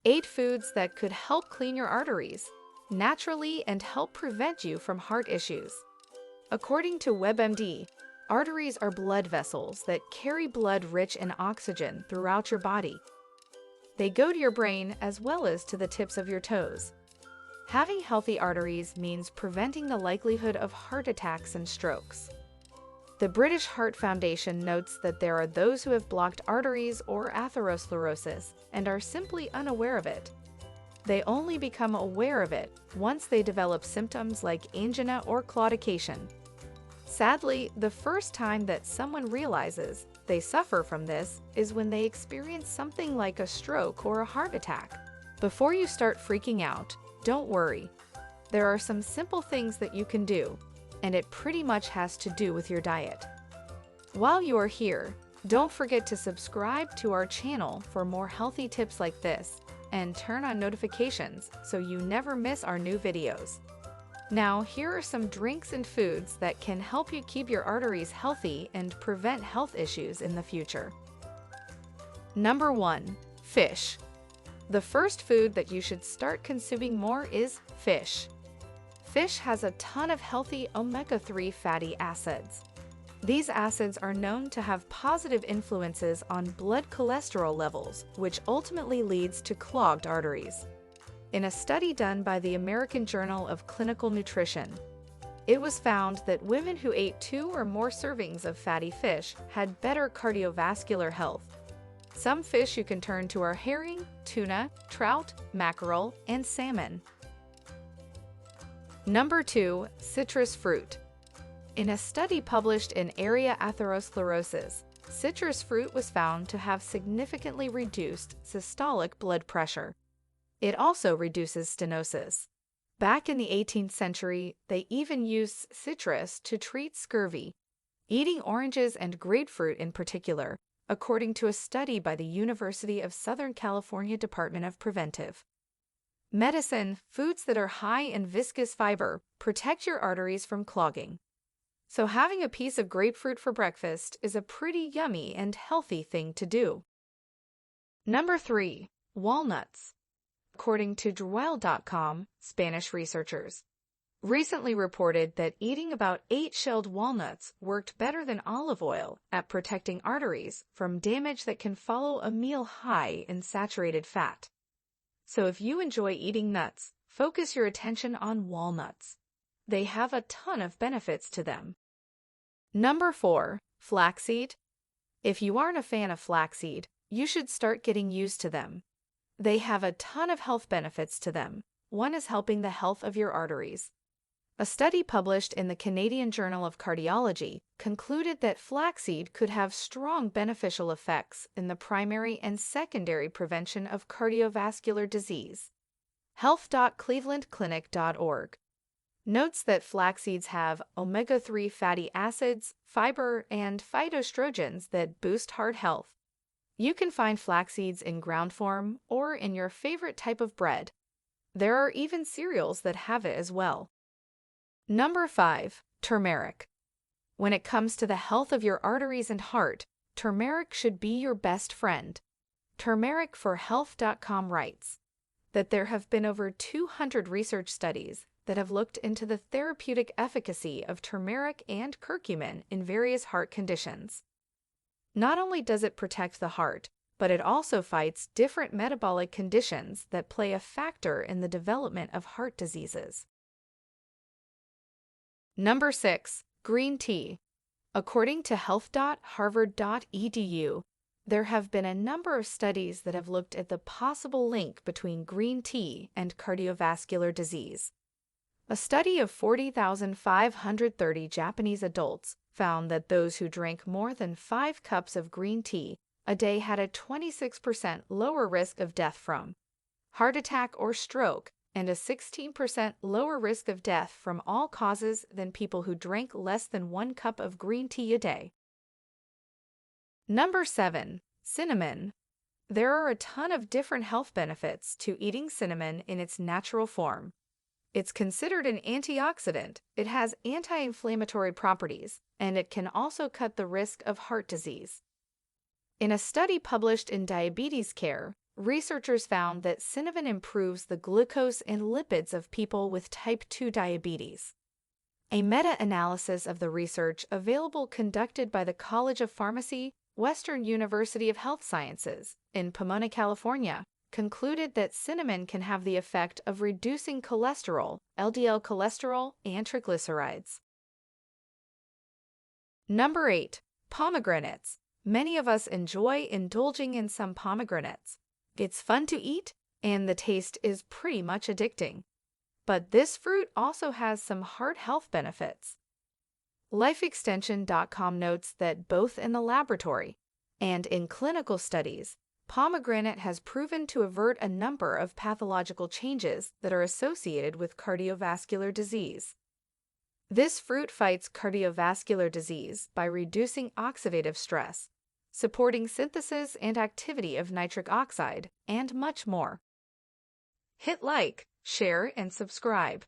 8 foods that could help clean your arteries naturally and help prevent you from heart issues. According to WebMD, arteries are blood vessels that carry blood rich in oxygen throughout your body. They go to your brain as well as to the tips of your toes. Having healthy arteries means preventing the likelihood of heart attacks and strokes. The British Heart Foundation notes that there are those who have blocked arteries or atherosclerosis and are simply unaware of it. They only become aware of it once they develop symptoms like angina or claudication. Sadly, the first time that someone realizes they suffer from this is when they experience something like a stroke or a heart attack. Before you start freaking out, don't worry. There are some simple things that you can do, and it pretty much has to do with your diet. While you are here, don't forget to subscribe to our channel for more healthy tips like this, and turn on notifications so you never miss our new videos. Now, here are some drinks and foods that can help you keep your arteries healthy and prevent health issues in the future. Number 1. Fish. The first food that you should start consuming more is fish. Fish has a ton of healthy omega-3 fatty acids. These acids are known to have positive influences on blood cholesterol levels, which ultimately leads to clogged arteries. In a study done by the American Journal of Clinical Nutrition, it was found that women who ate 2 or more servings of fatty fish had better cardiovascular health. Some fish you can turn to are herring, tuna, trout, mackerel, and salmon. Number 2. Citrus fruit. In a study published in Area Atherosclerosis, citrus fruit was found to have significantly reduced systolic blood pressure. It also reduces stenosis. Back in the 18th century, they even used citrus to treat scurvy. Eating oranges and grapefruit in particular, according to a study by the University of Southern California Department of Preventive Medicine, foods that are high in viscous fiber protect your arteries from clogging. So having a piece of grapefruit for breakfast is a pretty yummy and healthy thing to do. Number 3. Walnuts. According to Druel.com, Spanish researchers recently reported that eating about 8 shelled walnuts worked better than olive oil at protecting arteries from damage that can follow a meal high in saturated fat. So if you enjoy eating nuts, focus your attention on walnuts. They have a ton of benefits to them. Number 4. Flaxseed. If you aren't a fan of flaxseed, you should start getting used to them. They have a ton of health benefits to them. One is helping the health of your arteries. A study published in the Canadian Journal of Cardiology concluded that flaxseed could have strong beneficial effects in the primary and secondary prevention of cardiovascular disease. Health.clevelandclinic.org notes that flax seeds have omega-3 fatty acids, fiber, and phytoestrogens that boost heart health. You can find flax seeds in ground form or in your favorite type of bread. There are even cereals that have it as well. Number 5. Turmeric. When it comes to the health of your arteries and heart, turmeric should be your best friend. Turmeric4health.com writes that there have been over 200 research studies that have looked into the therapeutic efficacy of turmeric and curcumin in various heart conditions. Not only does it protect the heart, but it also fights different metabolic conditions that play a factor in the development of heart diseases. Number 6. Green tea. According to health.harvard.edu, there have been a number of studies that have looked at the possible link between green tea and cardiovascular disease. A study of 40,530 Japanese adults found that those who drank more than 5 cups of green tea a day had a 26% lower risk of death from heart attack or stroke and a 16% lower risk of death from all causes than people who drank less than 1 cup of green tea a day. Number 7. Cinnamon. There are a ton of different health benefits to eating cinnamon in its natural form. It's considered an antioxidant, it has anti-inflammatory properties, and it can also cut the risk of heart disease. In a study published in Diabetes Care, researchers found that cinnamon improves the glucose and lipids of people with type 2 diabetes. A meta-analysis of the research available conducted by the College of Pharmacy, Western University of Health Sciences in Pomona, California, concluded that cinnamon can have the effect of reducing cholesterol, LDL cholesterol, and triglycerides. Number 8. Pomegranates. Many of us enjoy indulging in some pomegranates. It's fun to eat, and the taste is pretty much addicting. But this fruit also has some heart health benefits. LifeExtension.com notes that both in the laboratory and in clinical studies, pomegranate has proven to avert a number of pathological changes that are associated with cardiovascular disease. This fruit fights cardiovascular disease by reducing oxidative stress, supporting synthesis and activity of nitric oxide, and much more. Hit like, share, and subscribe.